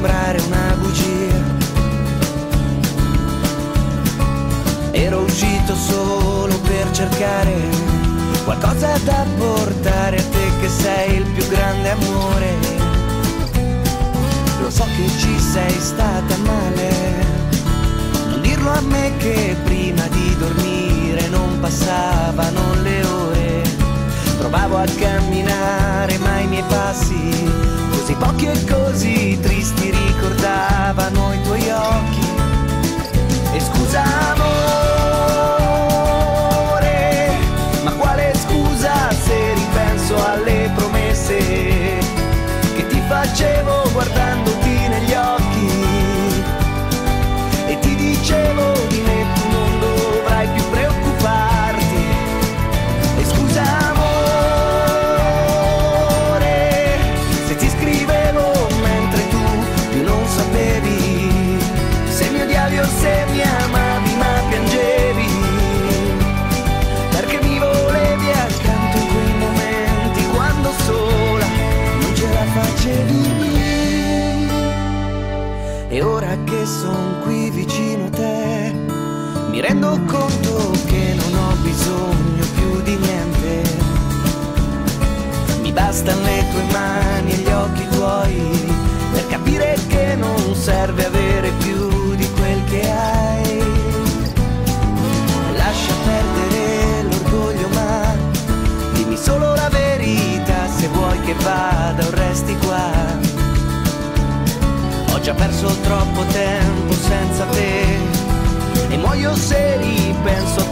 sembrare una bugia. Ero uscito solo per cercare qualcosa da portare a te che sei il più grande amore. Lo so che ci sei stata male, non dirlo a me che prima di dormire non passavano le ore. Provavo a camminare ma i miei passi, così pochi e così tristi, ricordavano i tuoi occhi. E scusa amore, ma quale scusa se ripenso alle promesse che ti facevo guardandoti negli occhi. E ti dicevo di me tu non dovrai più preoccuparti. E scusa amore, se ti scrivevo mentre tu più non sapevi se mi odiavi o se mi amavi ma piangevi, perché mi volevi accanto in quei momenti quando sola non ce la facevi. E ora che son qui vicino a te mi rendo conto che non ho bisogno più di niente. Mi bastano le tue mani e gli occhi tuoi per capire che non serve avere più di quel che hai. Lascia perdere l'orgoglio ma dimmi solo la verità, se vuoi che vada o resti qua. Ho già perso troppo tempo senza te e muoio se ripenso a